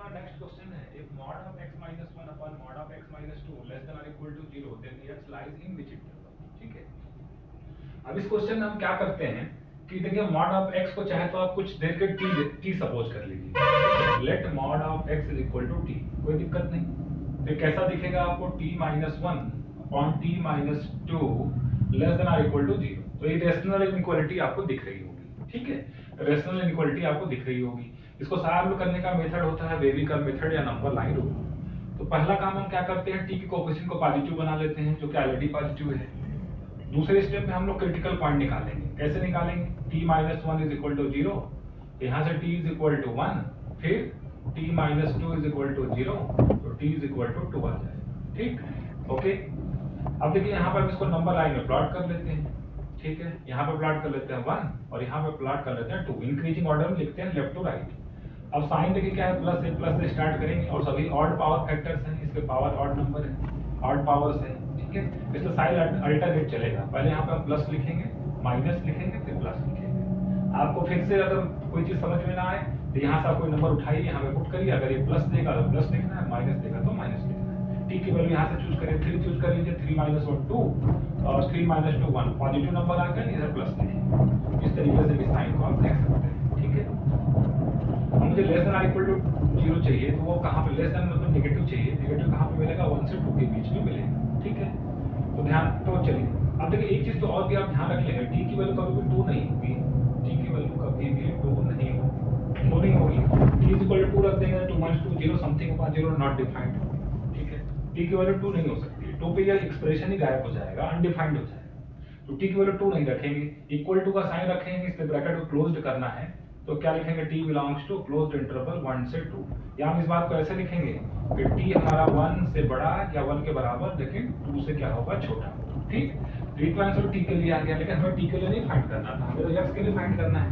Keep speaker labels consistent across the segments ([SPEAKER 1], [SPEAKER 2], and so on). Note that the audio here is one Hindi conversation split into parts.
[SPEAKER 1] हमारा नेक्स्ट क्वेश्चन है, if mod of x minus 1 upon mod of x minus 2 less than or equal to 0 then x lies in which interval। ठीक है, अब इस क्वेश्चन में हम क्या करते हैं कि देखिए mod of x को चाहे तो आप कुछ देर के t सपोज कर लीजिए, late mod of x is equal to t, कोई दिक्कत नहीं। तो कैसा दिखेगा आपको, t minus 1 upon t minus 2 less than or equal to 0। तो ये रेशनल इनइक्वालिटी आपको दिख रही होगी। ठीक है, रेशनल इनइक्वालिटी आपको दिख रही होगी। इसको सॉल्व करने का मेथड होता है वेवी कर्व मेथड या नंबर लाइन रूल। तो पहला काम हम क्या करते हैं, टी के कोएफिशिएंट को पॉजिटिव बना लेते हैं जो कि ऑलरेडी पॉजिटिव है। दूसरे स्टेप में हम लोग क्रिटिकल पॉइंट निकालेंगे। कैसे निकालेंगे, t minus 1 is equal to 0, यहाँ से t is equal to 1, फिर t minus 2 is equal to 0, तो t is equal to 2 आ जाएगा। ठीक, ओके। अब देखिए यहाँ पर हम इसको नंबर लाइन में प्लॉट कर लेते हैं। ठीक है, यहाँ पे प्लॉट कर लेते हैं 1 और यहाँ पे प्लॉट कर लेते हैं 2। इंक्रीजिंग ऑर्डर में लिखते हैं लेफ्ट टू राइट। अब साइन देखिए क्या है, प्लस से स्टार्ट करेंगे और सभी ऑड पावर फैक्टर्स हैं, इसके पावर ऑड नंबर है, ऑड पावर्स है। ठीक है, इसलिए साइन अल्टरनेट चलेगा। पहले यहाँ पे हम प्लस लिखेंगे, माइनस लिखेंगे, फिर प्लस लिखेंगे। आपको फिर से अगर कोई चीज समझ में ना आए तो यहाँ से आप कोई नंबर उठाइए, यहाँ पे पुट करिए। अगर ये प्लस देगा तो प्लस लिखना है, माइनस देगा तो माइनस लिखना है। टी की वैल्यू यहाँ से चूज करिए, 3 चूज कर लीजिए, 3 minus 1 2 और 3 minus 2 1, पॉजिटिव नंबर आ गया, इधर प्लस लिखिए। इस तरीके से भी साइन को आप देख सकते हैं। ठीक है, अब मुझे लेस देन और इक्वल टू 0 चाहिए, तो वो कहाँ पे, लेस देन मतलब नेगेटिव चाहिए। नेगेटिव कहाँ पे मिलेगा, 1 से 2 के बीच में मिलेगा। ठीक है, तो ध्यान तो चलिए। अब देखिए एक चीज तो और भी आप ध्यान रख लेंगे, टी की वैल्यू कभी भी 2 नहीं होगी। टी की वैल्यू कभी भी 2 नहीं होगी, 2 नहीं होगी। टी इज इक्वल टू 2 रख देंगे, 2 minus 2 0 something upon 0 not defined. ठीक है, टी की वैल्यू 2 नहीं हो सकती, 2 पे यह एक्सप्रेशन ही गायब हो जाएगा, अनडिफाइंड हो जाएगा। तो टी की वैल्यू 2 नहीं रखेंगे, इक्वल टू का साइन रखेंगे, इसके ब्रैकेट को क्लोज्ड करना है तो क्या लिखेंगे, t belongs to closed interval 1 से 2। या हम इस बात को ऐसे लिखेंगे कि t हमारा 1 से बड़ा या 1 के बराबर, लेकिन 2 से क्या होगा, छोटा। ठीक, तो तो आंसर t के लिए आ गया, लेकिन हमें t के लिए नहीं फाइंड करना था, हमें तो x के लिए फाइंड करना है।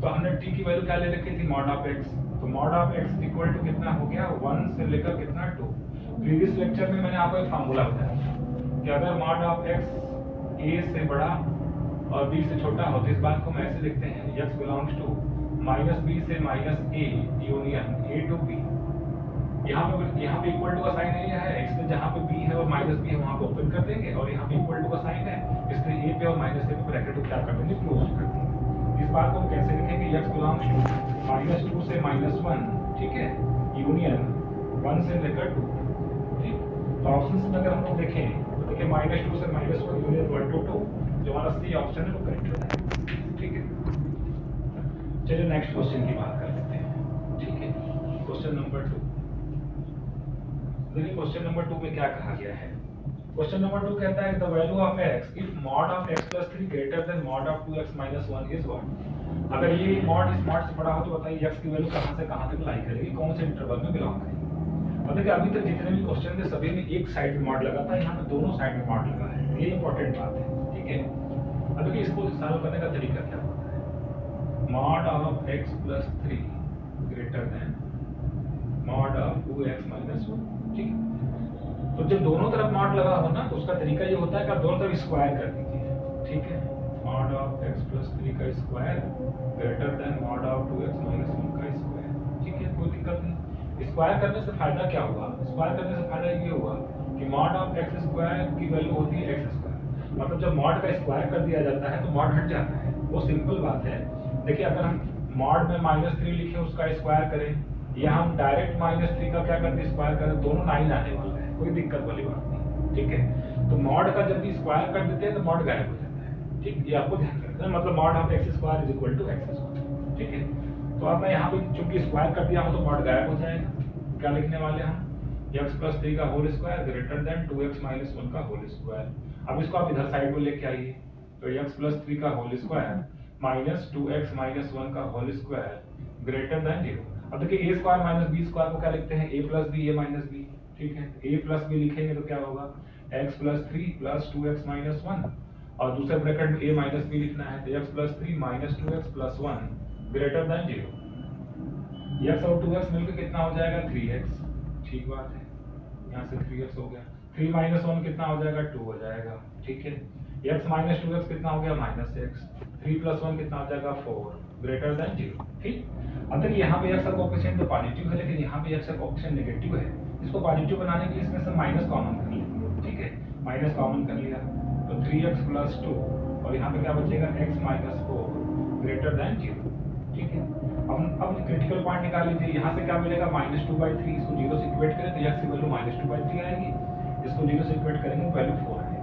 [SPEAKER 1] तो हमने t की वैल्यू क्या ले रखी थी, mod of x। तो mod of x equal to कितना हो गया, 1 से लेकर कितना 2। प्रीवियस लेक्चर में मैंने आपको एक फार्मूला बताया कि अगर mod of x a से बड़ा और b से छोटा हो तो इस बात को हम ऐसे लिखते हैं, x बिलोंग्स टू -b से -a union a to b। यहाँ पे इक्वल टू का साइन नहीं है, इसलिए जहाँ पे b है और -b है वहाँ पे ओपन कर देंगे, और यहाँ पे इक्वल टू का साइन है इसलिए a पे और -a पे ब्रैकेट को क्या कर देंगे, क्लोज कर देंगे। इस बात को हम कैसे लिखेंगे, x बिलोंग्स टू -2 से -1, ठीक है, यूनियन 1 से लेकर 2। ठीक, तो ऑप्शंस में अगर हम लोग देखें तो देखिए -2 से -1 यूनियन 1 to 2, जो हमारा सी ऑप्शन है वो करेक्ट हो जाएगा। ठीक है, चलिए नेक्स्ट क्वेश्चन की बात कर लेते हैं। ठीक है, क्वेश्चन नंबर 2। देखिए क्वेश्चन नंबर 2 में क्या कहा गया है। क्वेश्चन नंबर 2 कहता है the value of x if mod of x plus 3 greater than mod of 2x minus 1 is what। अगर ये mod इस mod से बड़ा हो तो बताइए x की वैल्यू कहां से कहां तक लाई करेगी, कौन से इंटरवल में बिलोंग करेगी। और देखिए अभी तक जितने भी क्वेश्चन थे सभी में एक साइड में mod लगा था, यहाँ पे दोनों साइड में mod लगा है, ये इंपॉर्टेंट बात है। ठीक है, अब देखिए इसको सॉल्व करने का तरीका क्या होता है, mod of x plus 3 greater than mod of 2x minus 1। ठीक है, तो जब दोनों तरफ mod लगा हो ना तो उसका तरीका ये होता है कि आप दोनों तरफ स्क्वायर कर दीजिए। ठीक है, mod of x plus 3 का square greater than mod of 2x minus 1 का स्क्वायर। ठीक है, कोई दिक्कत नहीं। स्क्वायर करने से फायदा क्या हुआ, स्क्वायर करने से फायदा ये हुआ कि mod of x स्क्वायर की वैल्यू होती है x स्क्वायर, मतलब जब mod का स्क्वायर कर दिया जाता है तो mod हट जाता है, वो सिंपल बात है। देखिए अगर हम mod में -3 लिखे उसका स्क्वायर करें या हम डायरेक्ट -3 का क्या करते स्क्वायर करें, दोनों 9 आने वाला है, कोई दिक्कत वाली बात नहीं। ठीक है, तो mod का जब भी स्क्वायर कर देते हैं तो mod गायब हो जाता है। ठीक, ये आपको ध्यान रखना है, मतलब mod of x square is equal to x square. ठीक है, तो अब मैं यहाँ पे चूंकि स्क्वायर कर दिया हूँ तो mod गायब हो जाएगा। क्या लिखने वाले हम, x plus 3 का whole square greater than 2x minus 1 का होल स्क्वायर। अब इसको आप इधर साइड को लेके आइए, तो x plus 3 का whole square minus 2x minus 1 का होल स्क्वायर ग्रेटर देन 0। अब देखिए a square minus b square को क्या लिखते हैं, a plus b a minus b। ठीक है, a plus b लिखेंगे तो क्या होगा, x plus 3 plus 2x minus 1, और दूसरे ब्रैकेट में a minus b लिखना है तो x plus 3 minus 2x plus 1 greater than 0। x और 2x मिलकर कितना हो जाएगा, 3x। ठीक बात है, यहाँ से 3x हो गया, 3 minus 1 कितना हो जाएगा, 2 हो जाएगा। ठीक है, x minus 2x कितना हो गया, -x, 3 plus 1 कितना हो जाएगा, 4। ग्रेटर देन 0, ठीक। अब देखिए यहाँ पे x का कोएफिशिएंट तो पॉजिटिव है, लेकिन यहाँ पे x का कोएफिशिएंट नेगेटिव है। इसको पॉजिटिव बनाने के लिए इसमें से माइनस कॉमन कर लेंगे, ठीक है। माइनस कॉमन कर लिया तो 3x + 2 और यहाँ पे क्या बचेगा x - 4 ग्रेटर देन 0, ठीक है। अब क्रिटिकल पॉइंट निकाल लीजिए। यहाँ से क्या मिलेगा -2/3, इसको 0 से इक्वेट करें तो x की वैल्यू -2/3 आएगी। इसको 0 से इक्वेट करेंगे वैल्यू 4 आएगी।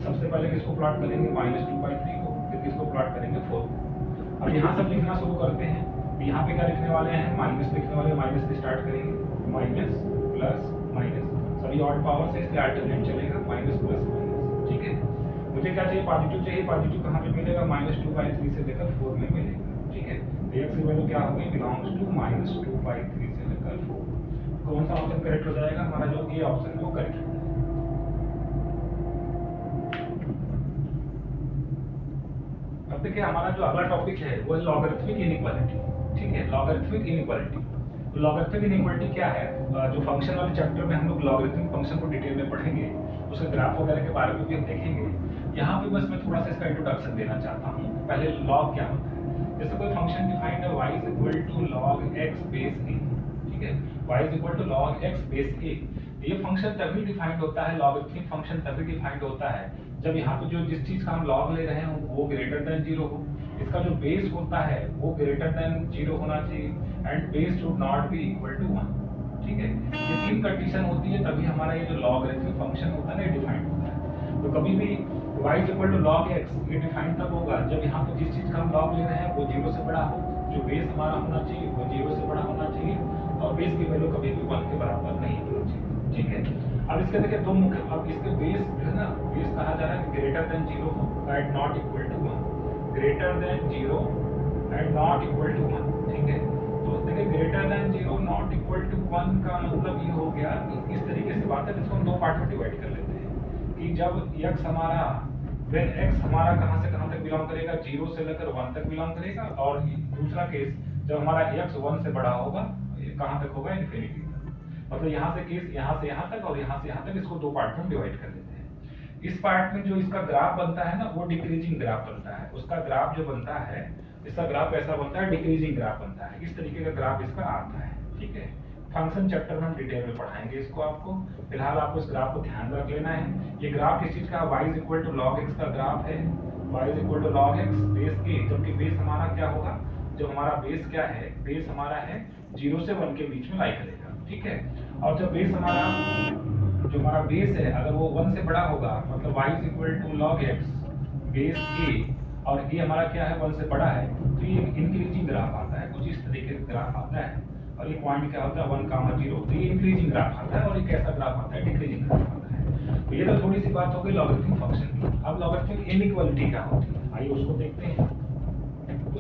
[SPEAKER 1] सबसे पहले किसको प्लॉट करेंगे -2/3 को, फिर किसको प्लॉट करेंगे 4 को। अब यहाँ सब लिखना शुरू करते हैं। यहाँ पे क्या लिखने वाले हैं, माइनस लिखने वाले, माइनस से स्टार्ट करेंगे, माइनस प्लस माइनस, सभी ऑड पावर से इसलिए अल्टरनेट चलेगा, माइनस प्लस माइनस, ठीक है। मुझे क्या चाहिए, पॉजिटिव चाहिए। पॉजिटिव कहाँ पे मिलेगा, -2/3 से लेकर 4 में मिलेगा, ठीक है। x की वैल्यू क्या होगी, बिलोंग्स टू -2/3 से लेकर 4। कौन सा ऑप्शन करेक्ट हो जाएगा, हमारा जो ये ऑप्शन है वो करेक्ट हो जाएगा। अब देखिए हमारा जो अगला टॉपिक है वो है लॉगरिथमिक इनइक्वालिटी, ठीक है। लॉगरिथमिक इनइक्वालिटी, तो लॉगरिथमिक इनइक्वालिटी क्या है, जो फंक्शन वाले चैप्टर में हम लोग लॉगरिथमिक फंक्शन को डिटेल में पढ़ेंगे, उसके ग्राफ वगैरह के बारे में भी हम देखेंगे। यहाँ पे बस मैं थोड़ा सा इसका इंट्रोडक्शन देना चाहता हूँ। पहले लॉग क्या होता है, जैसे कोई फंक्शन डिफाइंड है y = log x base a, ठीक है। y = log x base a, ये फंक्शन तभी डिफाइंड होता है, लॉगरिथमिक फंक्शन तभी डिफाइंड होता है जब यहाँ पे जो जिस चीज का हम लॉग ले रहे हैं वो ग्रेटर देन 0 हो, इसका जो बेस होता है वो ग्रेटर देन 0 होना चाहिए and base should not be equal to 1, ठीक है। ये 3 कंडीशन होती है तभी हमारा ये जो लॉगरिथमिक फंक्शन होता है ना डिफाइंड होता है। तो कभी भी y = log x ये डिफाइन तब होगा जब यहाँ पे जिस चीज का हम लॉग ले रहे हैं वो 0 से बड़ा हो, जो बेस हमारा होना चाहिए वो 0 से बड़ा होना चाहिए और बेस की वैल्यू कभी भी 1 के बराबर नहीं होनी चाहिए, ठीक है। अब इसके देखिए दो मुख्य, अब इसके बेस जो है ना, बेस कहा जा रहा है ग्रेटर देन 0 हो and not equal to 1, greater than 0 and not equal to 1, ठीक है। तो देखिए greater than 0 not equal to 1 का मतलब ये हो गया कि इस तरीके से बात है, जिसको हम दो पार्ट में डिवाइड कर लेते हैं कि जब x हमारा when x हमारा कहाँ से कहाँ तक बिलोंग करेगा, 0 से लेकर 1 तक बिलोंग करेगा, और दूसरा केस जब हमारा x 1 से बड़ा होगा, ये कहाँ तक होगा, इन्फिनिटी। मतलब यहाँ से केस यहाँ से यहाँ तक और यहाँ से यहाँ तक, इसको दो पार्ट में डिवाइड कर देते हैं। इस पार्ट में जो इसका ग्राफ बनता है ना वो डिक्रीजिंग ग्राफ बनता है, उसका ग्राफ जो बनता है, इसका ग्राफ ऐसा बनता है, डिक्रीजिंग ग्राफ बनता है, इस तरीके का ग्राफ इसका आता है, ठीक है। फंक्शन चैप्टर में हम डिटेल में पढ़ाएंगे इसको आपको। फिलहाल आपको इस ग्राफ को ध्यान रख लेना है। ये ग्राफ किस चीज का, y = log x का ग्राफ है, y = log x base a, जबकि बेस हमारा क्या होगा, जब हमारा बेस क्या है, बेस हमारा है 0 से 1 के बीच में लाई करेगा, ठीक है। और जब बेस हमारा, जो हमारा बेस है अगर वो 1 से बड़ा होगा, मतलब y = log x base a और ये हमारा क्या है 1 से बड़ा है, तो ये इंक्रीजिंग ग्राफ आता है, कुछ इस तरीके का ग्राफ आता है। और ये पॉइंट क्या होता है 1, 0, तो ये इंक्रीजिंग ग्राफ आता है, और एक ऐसा ग्राफ आता है डिक्रीजिंग ग्राफ आता है। तो ये तो थोड़ी सी बात हो गई लॉगरिथमिक फंक्शन की। अब लॉगरिथमिक इनइक्वालिटी क्या होती है, आइए उसको देखते हैं।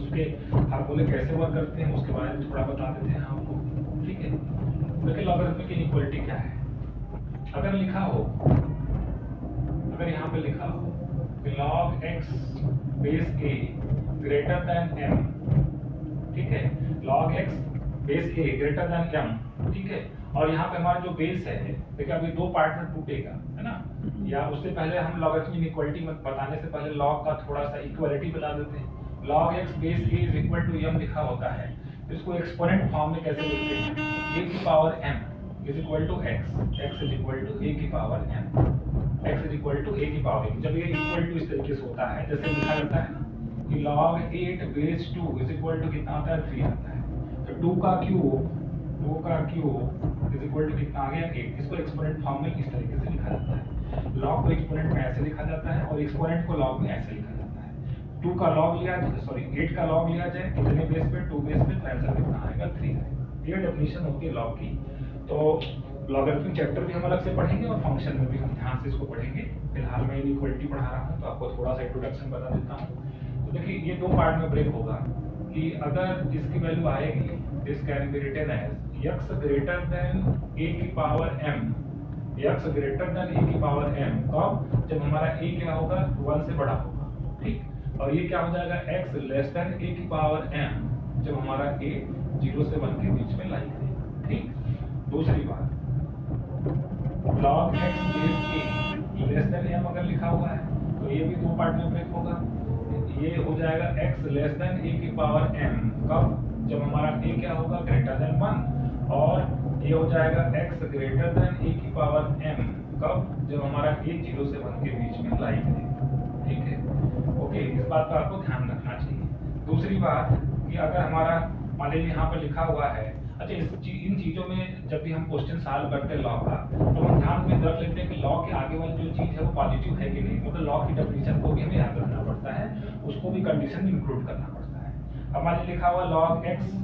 [SPEAKER 1] उसके फार्मूले कैसे वर्क करते हैं उसके बारे में थोड़ा बता देते हैं आपको, ठीक है। देखिए लॉगरिथमिक इनइक्वालिटी क्या है, अगर लिखा हो, अगर यहाँ पे लिखा हो कि log x base a greater then m, ठीक है, log x base a greater then m, ठीक है। और यहाँ पे हमारा जो बेस है, देखिए अभी दो पार्ट में टूटेगा, है ना। या उससे पहले हम लॉगरिथमिक इनइक्वालिटी बताने से पहले लॉग का थोड़ा सा इक्वालिटी बता देते हैं। log x base a = m लिखा होता है, इसको एक्सपोनेंट फॉर्म में कैसे लिखते हैं, a की power m = x, x = a की पावर m, x = a की पावर m। जब ये इक्वल टू इस तरीके से होता है, जैसे लिखा जाता है ना कि log 8 बेस 2 कितना आता है, 3 आता है। तो 2 का क्यूब कितना आ गया, 8। इसको एक्सपोनेंट फॉर्म में इस तरीके से लिखा जाता है। लॉग को एक्सपोनेंट में ऐसे लिखा जाता है और एक्सपोनेंट को लॉग में ऐसे लिखा जाता है। 2 का लॉग लिया, सॉरी 8 का लॉग लिया जाए कितने बेस पे, 2 बेस पे, तो आंसर कितना आएगा, 3 आएगा। ये डेफिनेशन होती है लॉग की। तो लॉगरिथमिक चैप्टर भी हम अलग से पढ़ेंगे और फंक्शन में भी हम ध्यान से इसको पढ़ेंगे। फिलहाल मैं इनइक्वालिटी पढ़ा रहा हूँ तो आपको थोड़ा सा इंट्रोडक्शन बता देता हूँ। तो देखिए ये दो पार्ट में ब्रेक होगा कि अगर इसकी वैल्यू आएगी, this can be written as x greater than a की power m, x greater than a की पावर m, कब, जब हमारा a क्या होगा 1 से बड़ा होगा, ठीक। और ये क्या हो जाएगा x लेस देन a की पावर m, जब हमारा a 0 से 1 के बीच में लाई करेगा, ठीक। दूसरी बात log x base a less than m अगर लिखा हुआ है तो ये भी दो पार्ट में ब्रेक होगा। ये हो जाएगा x लेस देन a की पावर m, कब? जब हमारा a क्या होगा, ग्रेटर देन 1, और ये हो जाएगा x ग्रेटर देन a की पावर m, कब? जब हमारा a 0 से 1 के बीच में लाई करेगा। ठीक है, ओके, इस बात का आपको ध्यान रखना चाहिए। दूसरी बात कि अगर हमारा मान लीजिए यहाँ पर लिखा हुआ है, अच्छा इन चीज़ों में जब भी हम क्वेश्चन सॉल्व करते हैं लॉ का, तो हम ध्यान में रख लेते हैं कि लॉ के आगे वाली जो चीज़ है वो पॉजिटिव है कि नहीं, मतलब लॉ की डेफिनेशन को भी हमें याद रखना पड़ता है, उसको भी कंडीशन में इंक्लूड करना पड़ता है। अब मान लीजिए लिखा हुआ लॉग एक्स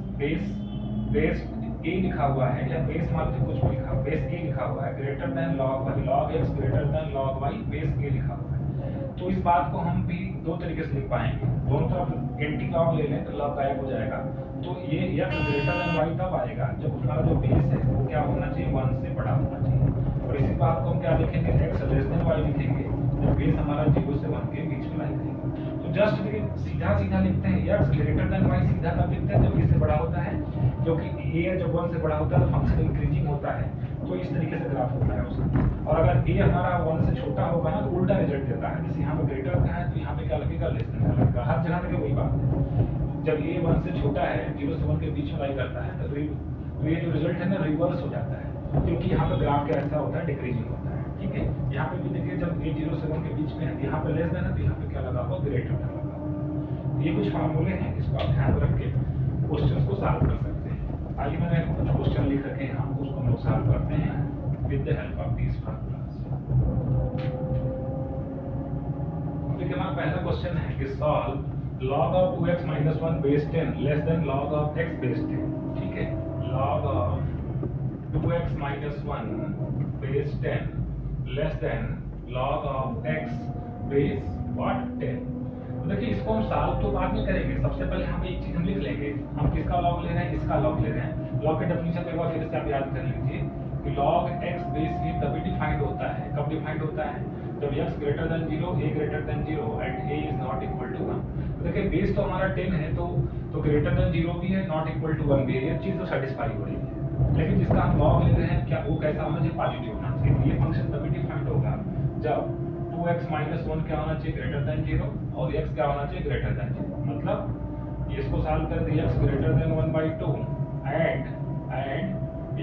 [SPEAKER 1] बेस ए लिखा हुआ है, या बेस मान लीजिए कुछ भी लिखा हुआ, बेस ए लिखा हुआ है, greater than log Y, log X greater than log Y base A लिखा हुआ है। तो इस बात को हम भी दो तरीके से लिख पाएंगे, दोनों तरफ एंटी लॉग ले लें तो लॉग गायब हो जाएगा। तो ये x ग्रेटर देन y तब आएगा जब हमारा जो बेस है वो क्या होना चाहिए, 1 से बड़ा होना चाहिए। और इसी बात को हम क्या लिखेंगे, x लेस देन y लिखेंगे जब बेस हमारा 0 से 1 के बीच में लाई करेगा। तो जस्ट देखिए सीधा सीधा लिखते हैं, x ग्रेटर देन y सीधा कब लिखते हैं, जब a से बड़ा होता है, क्योंकि a जब 1 से बड़ा होता है तो फंक्शन इंक्रीजिंग होता है, तो इस तरीके से ग्राफ होता है उसका। और अगर a हमारा 1 से छोटा होगा ना तो उल्टा रिजल्ट देता है, जैसे यहाँ पे ग्रेटर का है तो यहाँ पे क्या लगेगा, लेस देन का लगेगा। हर जगह पे वही बात है, जब ये 1 से छोटा है, 0 से 1 के बीच में लाई करता है, तो ये जो रिजल्ट है ना रिवर्स हो जाता है, क्योंकि यहाँ पे ग्राफ क्या ऐसा होता है, डिक्रीजिंग होता है। ठीक है, यहाँ पे भी देखिए जब ये 0 से 1 के बीच में है, यहाँ पे लेस देन है तो यहाँ पे क्या लगा हुआ, ग्रेटर देन लगा हुआ। ये कुछ फार्मूले हैं, इसको आप ध्यान रख के क्वेश्चन को सॉल्व कर सकते हैं। आइए मैंने कुछ क्वेश्चन लिख रखे हैं, उसको हम लोग सॉल्व करते हैं with the help of these formulas. देखिए हमारा पहला क्वेश्चन है कि solve log of 2x minus 1 base 10 less than log of x base 10। ठीक है, log of 2x minus 1 base 10 less than log of x base what 10। तो देखिए इसको हम सॉल्व तो बाद में करेंगे, सबसे पहले हम एक चीज हम लिख लेंगे, हम किसका लॉग ले रहे हैं, इसका लॉग ले रहे हैं। लॉग के डेफिनेशन को एक बार फिर से आप याद कर लीजिए कि log x base a तभी डिफाइंड होता है, कब डिफाइंड होता है, जब x greater than 0, a greater than 0 and a is not equal to 1। देखिए बेस तो हमारा 10 है, तो ग्रेटर देन 0 भी है, नॉट इक्वल टू 1 भी है, ये चीज तो सेटिस्फाई हो रही है। लेकिन जिसका हम लॉग ले रहे हैं क्या वो कैसा होना चाहिए, पॉजिटिव होना चाहिए। ये फंक्शन तभी डिफाइंड होगा जब 2x माइनस 1 क्या होना चाहिए, ग्रेटर देन 0, और x क्या होना चाहिए, ग्रेटर देन 0। मतलब इसको सॉल्व कर दिया, x greater then 1/2 and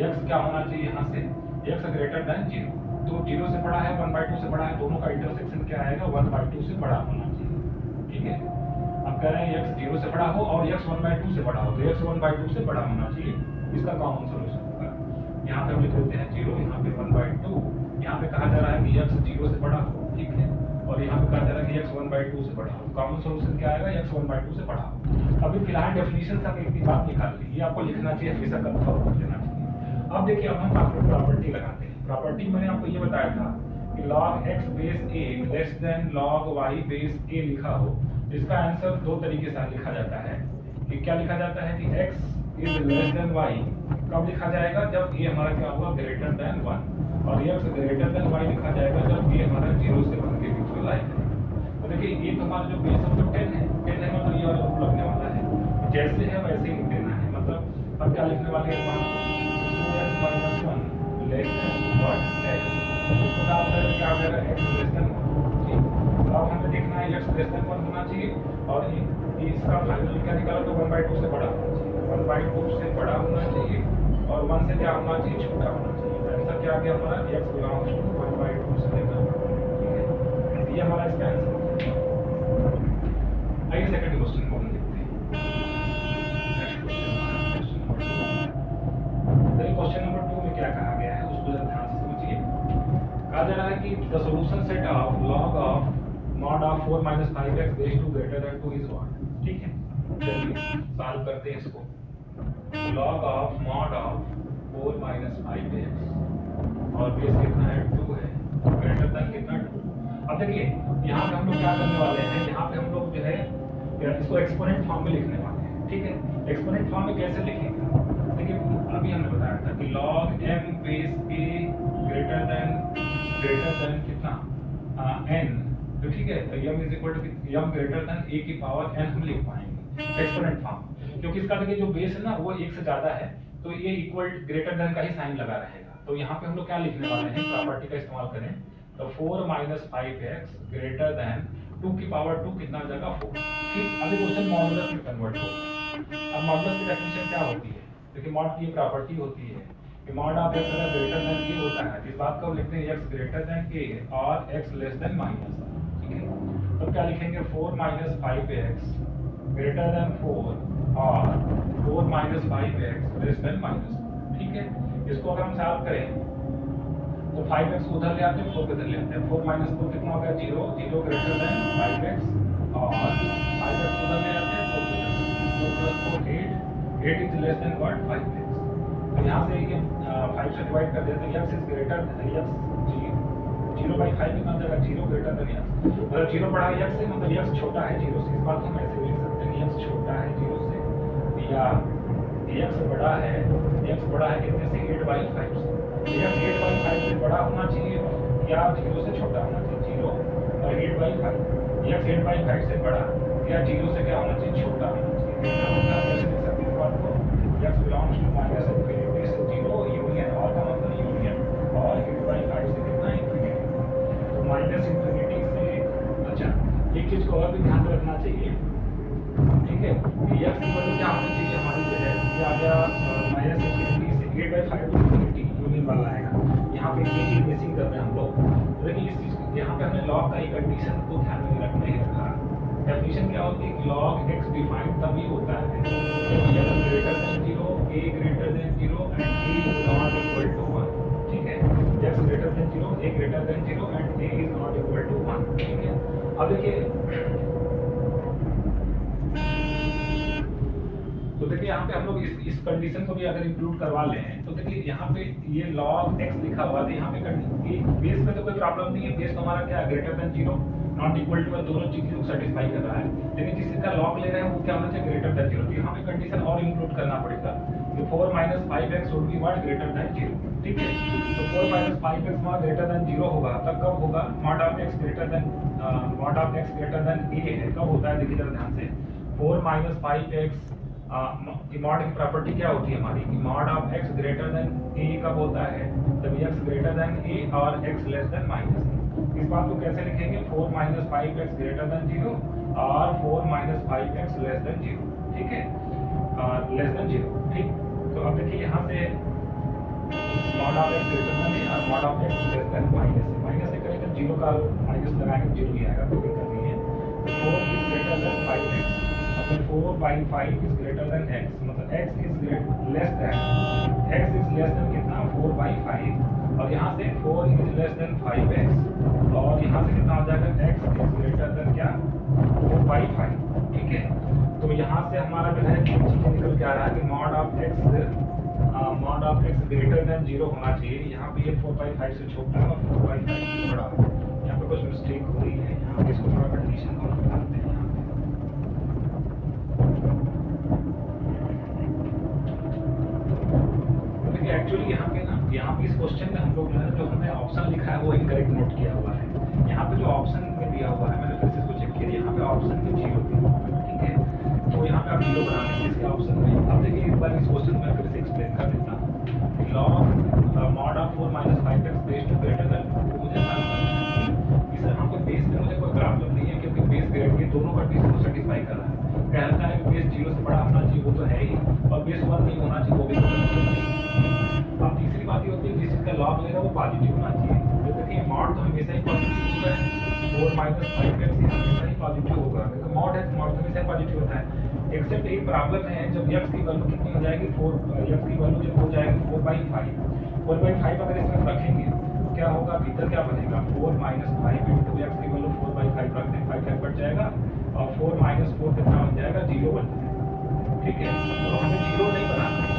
[SPEAKER 1] x क्या होना चाहिए, यहाँ से x ग्रेटर देन 0। तो 0 से बड़ा है, 1/2 से बड़ा है, दोनों का इंटरसेक्शन क्या आएगा, 1/2 से बड़ा होना चाहिए। ठीक है, अब कह रहे हैं x 0 से बड़ा हो और x 1/2 से बड़ा हो, तो x 1/2 से बड़ा होना चाहिए, इसका कॉमन सॉल्यूशन होगा। यहाँ पे हम लिख देते हैं 0, यहाँ पे 1/2, यहाँ पे कहा जा रहा है कि x 0 से बड़ा हो, ठीक है, और यहाँ पे कहा जा रहा है कि x 1/2 से बड़ा हो। कॉमन सॉल्यूशन क्या आएगा, x 1/2 से बड़ा हो। अभी फिलहाल डेफिनेशन से एक ही बात निकाल ली, ये आपको लिखना चाहिए, हमेशा कंफर्म कर लेना चाहिए। अब देखिए अब हम आपको प्रॉपर्टी लगाते हैं। प्रॉपर्टी मैंने आपको ये बताया था कि log x base a less than log y base a लिखा हो, इसका आंसर दो तरीके से लिखा जाता है। कि क्या लिखा जाता है कि x is less than y कब लिखा जाएगा, जब ये हमारा क्या होगा, ग्रेटर देन 1, और x ग्रेटर देन y लिखा जाएगा जब ये हमारा 0 से 1 के बीच में लाई करेगा। तो देखिए ये तो हमारा जो बेस है वो 10 है, 10 है मतलब ये वाला लगने वाला है, जैसे है वैसे ही देना है। मतलब अब क्या लिखने वाले हैं, 2x minus 1 less than what x, उसको साफ करके क्या हो जाएगा, x लेस देन 1। ठीक, अब हमें देखना है x लेस देन 1 होना चाहिए, और इसका फाइनल क्या निकाला, तो 1/2 से बड़ा होना चाहिए, 1/2 से बड़ा होना चाहिए, और 1 से क्या होना चाहिए, छोटा होना चाहिए। आंसर क्या आ गया हमारा, x बिलोंग्स टू 1/2 से लेकर। ठीक है, ये हमारा इसका आंसर। आइए सेकंड क्वेश्चन को हम देखते हैं। क्वेश्चन नंबर 2 में क्या कहा गया है उसको जरा ध्यान से समझिए। कहा जा रहा है कि the solution set of log of mod of 4 minus 5x base 2 greater than 2 is what। ठीक है, चलिए सॉल्व करते हैं इसको। log of mod of 4 minus 5x और बेस कितना है, 2 है, ग्रेटर देन कितना, 2। अब देखिए यहाँ पे हम लोग क्या करने वाले हैं, यहाँ पे हम लोग जो है इसको एक्सपोनेंट फॉर्म में लिखने वाले हैं। ठीक है, एक्सपोनेंट फॉर्म में कैसे लिखेंगे, देखिए अभी हमने बताया था कि log m base a greater than कितना, n, तो ठीक है, तो m is equal to m greater than a की पावर n हम लिख पाएंगे एक्सपोनेंट फॉर्म, क्योंकि इसका देखिए जो बेस है ना वो 1 से ज्यादा है, तो ये इक्वल ग्रेटर देन का ही साइन लगा रहेगा। तो यहाँ पे हम लोग क्या लिखने वाले हैं, प्रॉपर्टी का इस्तेमाल करें, तो 4 minus 5x ग्रेटर देन 2 की पावर 2 कितना हो जाएगा 4। ठीक, अभी क्वेश्चन मॉडुलस में कन्वर्ट होगा। अब मॉडुलस की डेफिनेशन क्या होती है? देखिए मॉड की प्रॉपर्टी होती है कि मॉड ऑफ x अगर ग्रेटर देन a होता है, इस बात को लिखते हैं x ग्रेटर देन a और x लेस देन माइनस। ठीक है, तो क्या लिखेंगे 4 माइनस 5x ग्रेटर देन 4 और 4 minus 5x less than minus. ठीक है, इसको अगर हम सॉल्व करें तो 5x उधर ले आते हैं, 4 इधर ले आते हैं। 4 माइनस 4 कितना हो गया 0, 0 ग्रेटर देन 5x और 5x उधर ले आते हैं, 4 इधर। 4 plus 4 8, 8 is less than what 5x। तो यहाँ से ये 5 से डिवाइड कर देते हैं, x is greater then x 0/5 कितना हो जाएगा 0 ग्रेटर देन x। अगर 0 बड़ा है x से मतलब x छोटा है 0 से, इस बात को हम ऐसे लिख सकते हैं कि x छोटा है 0 से, या x बड़ा है कितने से 8/5 से। x 8/5 से बड़ा होना चाहिए या 0 से छोटा होना चाहिए 0 और 8/5। x 8/5 से बड़ा या 0 से क्या होना चाहिए छोटा होना चाहिए। कैसे लिख सकते हैं इस बात को? x belongs to minus infinity से 0 यूनियन और का मतलब यूनियन और 8/5 से कितना इंफिनिटी। तो माइनस इंफिनिटी से अच्छा एक चीज को और भी ध्यान रखना चाहिए। ठीक है, x की वैल्यू क्या होनी चाहिए हमारी जो है ये आ गया माइनस इंफिनिटी से 8/5 टू इंफिनिटी यूनियन वाला आएगा। यहाँ पे ये चीज मिसिंग कर रहे हैं हम लोग। तो देखिए इस चीज यहाँ पे हमने लॉग का एक कंडीशन को ध्यान में रखना ही रखा। डेफिनेशन क्या होती है कि log x डिफाइंड तभी होता है जब x greater than 0, a greater than 0 and a is not equal to 1। ठीक है, x greater than 0, a greater than 0 and a is not equal to 1। ठीक है, अब देखिए तो देखिए यहाँ पे हम लोग इस कंडीशन को भी अगर इंक्लूड करवा लें तो देखिए यहाँ पे ये log x लिखा हुआ है, यहाँ पे बेस में तो कोई प्रॉब्लम नहीं है। बेस तो हमारा क्या है greater than 0 not equal to, दोनों चीज़ को सेटिस्फाई कर रहा है। लेकिन जिस चीज़ का लॉग ले रहे हैं वो क्या होना चाहिए ग्रेटर देन 0। तो यहाँ पे कंडीशन और इंक्लूड करना पड़ेगा कि 4 minus 5x would be what greater than 0। ठीक है, तो 4 माइनस 5x वहाँ ग्रेटर देन 0 होगा, तब कब होगा mod of x greater than a है। कब होता है देखिए जरा ध्यान से, 4 माइनस 5x की मॉड की प्रॉपर्टी क्या होती है हमारी कि mod of x greater than a कब होता है जब x ग्रेटर देन a और x लेस देन माइनस। इस बात को कैसे लिखेंगे 4 माइनस 5x ग्रेटर देन 0 और 4 माइनस 5x लेस देन 0। ठीक है, लेस देन 0। ठीक, तो अब देखिए यहाँ से mod of x greater than a और mod of x less than minus से करेंगे 0 का माइनस लगाएंगे 0 ही आएगा, कोई दिक्कत नहीं है। 4 is greater then 5x, 4/5 is greater than x, मतलब x is less than कितना 4/5 और यहाँ से 4 is less than 5x और यहाँ से कितना हो जाएगा x is greater than क्या 4/5। ठीक है, तो यहाँ से हमारा जो है चीज़ निकल के आ रहा है कि mod of x greater than 0 होना चाहिए। यहाँ पे ये 4/5 से छोटा और 4/5 से बड़ा। यहाँ पे कुछ मिस्टेक हो रही है, यहाँ पे इसको थोड़ा कंडीशन को निकालते हैं। एक्चुअली यहाँ पे इस क्वेश्चन में हम लोग जो हमने ऑप्शन लिखा है वो इनकरेक्ट नोट किया हुआ है। यहाँ पे जो ऑप्शन में दिया हुआ है मैंने फिर से इसको चेक किया, यहाँ पे ऑप्शन में 0 दिया हुआ है। ठीक है, तो यहाँ पे आप 0 बना देंगे इसके ऑप्शन में। अब देखिए एक बार इस क्वेश्चन में फिर से एक्सप्लेन कर देता हूँ। Log mod of 4 minus 5x base two greater than, मुझे इस यहाँ पे बेस में मुझे कोई प्रॉब्लम नहीं है क्योंकि बेस ग्रेड ये दोनों कंडीशन को सेटिस्फाई कर रहा है। कहता है कि बेस 0 से बड़ा होना चाहिए, वो तो है ही, और बेस 1 नहीं होना चाहिए, वो भी नहीं। अब तीसरी बात ये होती है जिस चीज़ का लॉग ले रहा है वो पॉजिटिव होना चाहिए। तो देखिए मॉड तो हमेशा ही पॉजिटिव होता है, 4 माइनस 5x हमेशा ही पॉजिटिव होगा। तो मॉड है तो मॉड हमेशा ही पॉजिटिव होता है। एक्सेप्ट एक प्रॉब्लम है जब x की वैल्यू कितनी हो जाएगी x की वैल्यू जब हो जाएगी 4/5 अगर इसमें रखेंगे तो क्या होगा भीतर क्या बनेगा 4 माइनस 5 इंटू x की वैल्यू 4/5 रख दें, 5 कट जाएगा और 4 माइनस 4 कितना बन जाएगा 0 बन जाएगा। ठीक है, तो हमें 0 नहीं बनाना है,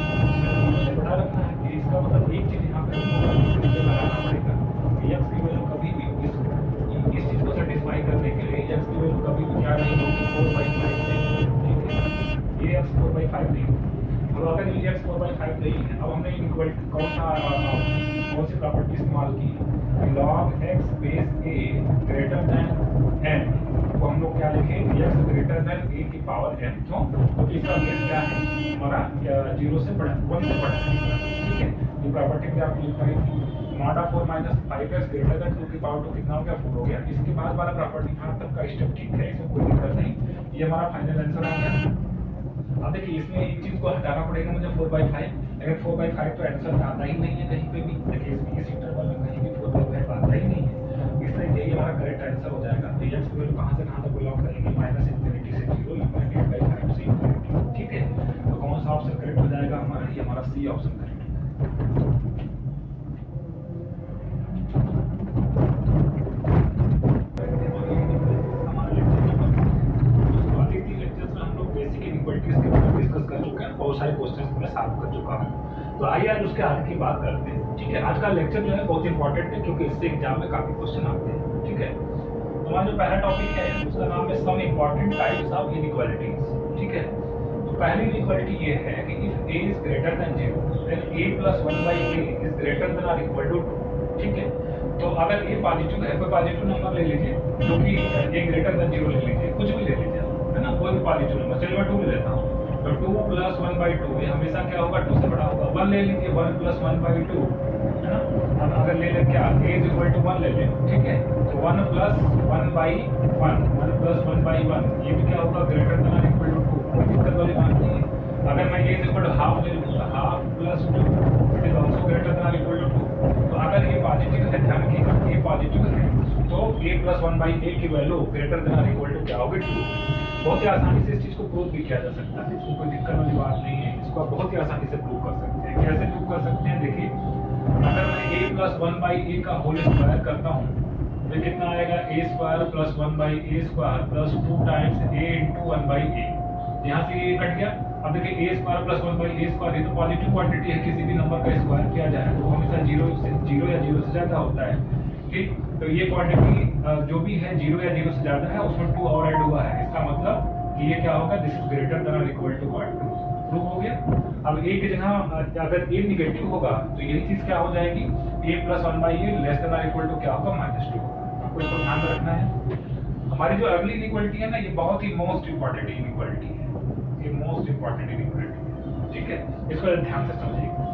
[SPEAKER 1] 0 से बड़ा रखना है। इसका मतलब एक चीज यहाँ पे लगाना पड़ेगा कि x की वैल्यू कभी भी इस चीज को सेटिस्फाई करने के लिए x की वैल्यू कभी भी क्या नहीं होगी 4/5 नहीं। ठीक है, ये x 4/5 नहीं होगी। अब अगर ये x 4/5 नहीं है, अब हमने इक्वल कौन सी प्रॉपर्टी इस्तेमाल की log x base a greater then n, तो हम लोग क्या लिखेंगे x ग्रेटर देन a की पावर n। क्यों? क्योंकि इसका बेस क्या है हमारा 0 से बड़ा 1 से बड़ा है। ठीक है, ये प्रॉपर्टी भी आपको लिख पाएंगे mod of 4 minus 5x greater than 2 की पावर 2 कितना हो गया 4 हो गया। इसके बाद वाला प्रॉपर्टी यहाँ तक का स्टेप ठीक है, इसमें कोई दिक्कत नहीं, ये हमारा फाइनल आंसर आ गया। अब देखिए इसमें एक चीज को हटाना पड़ेगा मुझे 4/5, लेकिन 4/5 तो आंसर आता ही नहीं है कहीं पे भी। देखिए इसमें इस इंटरवल में कहीं भी 4/5 आता ही नहीं है, इसलिए यही हमारा करेक्ट आंसर हो जाएगा। तो x की वैल्यू कहाँ से कहाँ तक लॉक करेंगे, -∞ से 0, ∞/5 से ∞, ठीक है। तो कौन सा ऑप्शन करेक्ट हो जाएगा हमारा, ये हमारा सी ऑप्शन करेक्ट है। बहुत सारे क्वेश्चंस मैं सॉल्व कर चुका हूँ। तो आइए आज उसके आगे की बात करते हैं, ठीक है। आज का लेक्चर जो है बहुत इंपॉर्टेंट है, क्योंकि इससे एग्जाम में काफी क्वेश्चन आते हैं, ठीक है। तो हमारा जो पहला टॉपिक है उसका नाम है some important types of inequalities, ठीक है। तो पहली इनइक्वालिटी ये है कि if a is greater than 0 then a + 1/a is greater than और इक्वल टू 2, ठीक है। तो अगर a पॉजिटिव है, कोई पॉजिटिव नंबर ले लीजिए, जो कि a ग्रेटर देन 0 ले लीजिए, कुछ भी ले लीजिए, है ना, कोई भी पॉजिटिव नंबर, चलिए मैं 2 ले लेता हूँ। तो 2 + 1/2 ये हमेशा क्या होगा, 2 से बड़ा होगा। 1 ले लीजिए, 1 + 1/2, है ना। अब अगर ले लें क्या, a = 1 ले लें, ठीक है। तो 1 + 1/1, 1 + 1/1 ये भी क्या होगा, ग्रेटर देन और इक्वल टू 2, कोई दिक्कत वाली बात नहीं है। अगर मैं a = हाफ ले लूँ, तो half + 2 it is also greater than और इक्वल टू 2। तो अगर ये पॉजिटिव है, ध्यान रखिएगा ये पॉजिटिव है, तो a + 1/a की वैल्यू ग्रेटर देन और इक्वल टू क्या होगी, 2। बहुत ही आसानी से इस चीज को प्रूव भी किया जा सकता है, इसको कोई दिक्कत वाली बात नहीं है, इसको आप बहुत ही आसानी से प्रूव कर सकते हैं। कैसे प्रूव कर सकते हैं, देखिए अगर मैं a + 1/a का होल स्क्वायर करता हूँ तो कितना आएगा, a² + 1/a² + 2 times a × 1/a। यहाँ से ये कट गया। अब देखिए a² + 1/a² ये तो पॉजिटिव क्वांटिटी है, किसी भी नंबर का स्क्वायर किया जाए तो हमेशा 0 या 0 से ज्यादा होता है, ठीक। तो ये क्वांटिटी जो भी है 0 या 0 से ज्यादा है, उसमें 2 और ऐड हुआ है, इसका मतलब कि ये क्या होगा, दिस इज ग्रेटर देन और इक्वल टू 2। प्रूव हो गया। अब a की जगह अगर a निगेटिव होगा तो यही चीज क्या हो जाएगी, a + 1/a लेस देन और इक्वल टू क्या होगा, -2 होगा। आपको इसको ध्यान में रखना है। हमारी जो अगली इनइक्वालिटी है ना, ये बहुत ही मोस्ट इंपॉर्टेंट इनइक्वालिटी है, ये मोस्ट इंपॉर्टेंट इनइक्वालिटी है, ठीक है। इसको ध्यान से समझिएगा।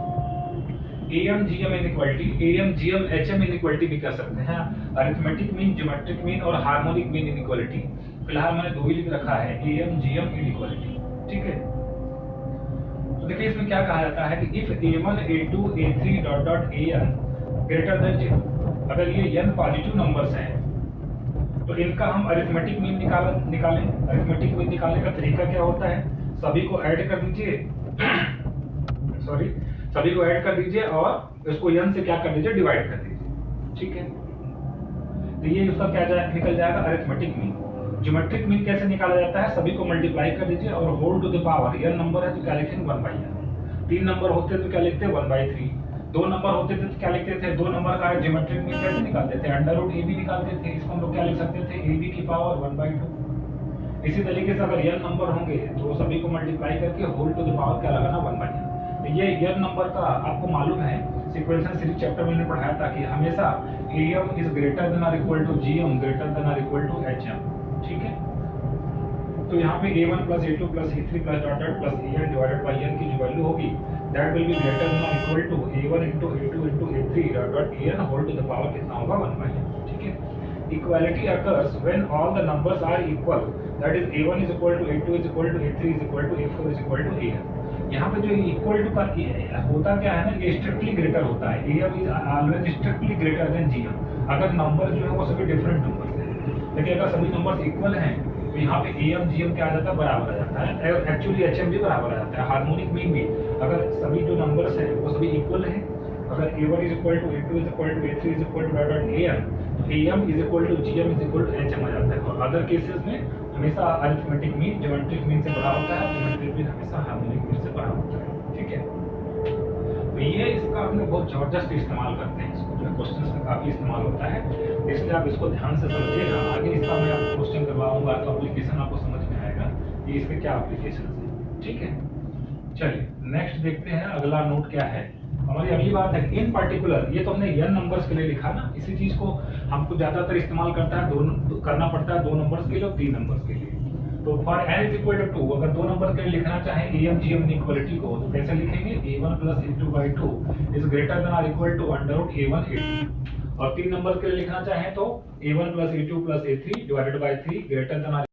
[SPEAKER 1] AM-GM inequality, AM-GM HM inequality भी कह सकते हैं, अरिथमेटिक मीन, ज्योमेट्रिक मीन और हार्मोनिक मीन इनइक्वालिटी। फिलहाल मैंने 2 ही लिख रखा है, AM-GM इनइक्वालिटी, ठीक है। तो देखिए इसमें क्या कहा जाता है कि if A1 A2 A3 AN greater than 0, अगर ये n पॉजिटिव नंबर्स हैं तो इनका हम अरिथमेटिक मीन निकालें। अरिथमेटिक मीन निकालने का तरीका क्या होता है, सभी को ऐड कर दीजिए सभी को ऐड कर दीजिए और इसको n से क्या कर दीजिए, डिवाइड कर दीजिए, ठीक है। तो ये उसका क्या निकल जाएगा, अरिथमेटिक मीन। ज्योमेट्रिक मीन कैसे निकाला जाता है, सभी को मल्टीप्लाई कर दीजिए और whole to the power, n number है तो क्या लिखेंगे, 1/n। 3 नंबर होते तो क्या लिखते हैं, 1/3। 2 नंबर होते थे तो क्या लिखते थे, 2 नंबर का ज्योमेट्रिक मीन कैसे निकालते थे, √ab निकालते थे। इसको हम लोग क्या लिख सकते थे, ab की पावर 1/2। इसी तरीके से अगर n नंबर होंगे तो सभी को मल्टीप्लाई करके होल टू द पावर क्या लगाना, 1/n। तो ये n नंबर का आपको मालूम है, सीक्वेंशियल सीरीज चैप्टर में पढ़ाया था कि हमेशा am इज ग्रेटर देन और equal to gm greater than और इक्वल टू hm, ठीक है। तो यहाँ पे a1 + a2 + a3 + an divided by n की जो वैल्यू होगी that will be greater than और equal to a1 × a2 × a3 an whole to the power कितना होगा, 1/n, ठीक है। Equality occurs when all the numbers are equal, that is a1 = a2 = a3 = a4 = an। यहाँ पे जो इक्वल टू का होता क्या है ना, ये स्ट्रिक्टली ग्रेटर होता है, am is always strictly greater than gm। अगर नंबर जो है वो सभी डिफरेंट नंबर्स हैं, लेकिन अगर सभी नंबर्स इक्वल हैं तो यहाँ पे AM-GM क्या आ जाता है, बराबर आ जाता है। एक्चुअली HM भी बराबर आ जाता है, हार्मोनिक मीन भी। अगर सभी जो नंबर्स हैं वो सभी इक्वल हैं, अगर a1 = a2 = a3 = an, AM = GM = HM आ जाता है। और अदर केसेस में हमेशा अरिथमेटिक मीन ज्योमेट्रिक मीन से बड़ा होता है, ज्योमेट्रिक मीन हमेशा हार्मोनिक मीन से बड़ा होता है, ठीक है। तो ये इसका हम लोग बहुत जबरदस्त इस्तेमाल करते हैं, इसको जो है क्वेश्चंस में काफी इस्तेमाल होता है, इसलिए आप इसको ध्यान से समझिएगा। आगे इसका मैं आपको क्वेश्चन करवाऊंगा तो एप्लीकेशन आपको समझ में आएगा कि इसके क्या एप्लीकेशन है, ठीक है। चलिए नेक्स्ट देखते हैं अगला नोट क्या है। हमारी अगली बात है इन पर्टिकुलर, ये तो हमने n नंबर्स के लिए लिखा ना, इसी चीज को हमको ज्यादातर इस्तेमाल करना पड़ता है 2 नंबर्स के लिए और 3 नंबर्स के लिए। तो for n is equal to 2, अगर दो नंबर के लिए लिखना चाहें AMGM इक्वलिटी को तो कैसे लिखेंगे, a1 plus a2/2 is greater than और equal to under root a1 a2, और तीन नंबर के लिए लिखना चाहें तो a1 plus a2 plus a3 divided by 3 greater than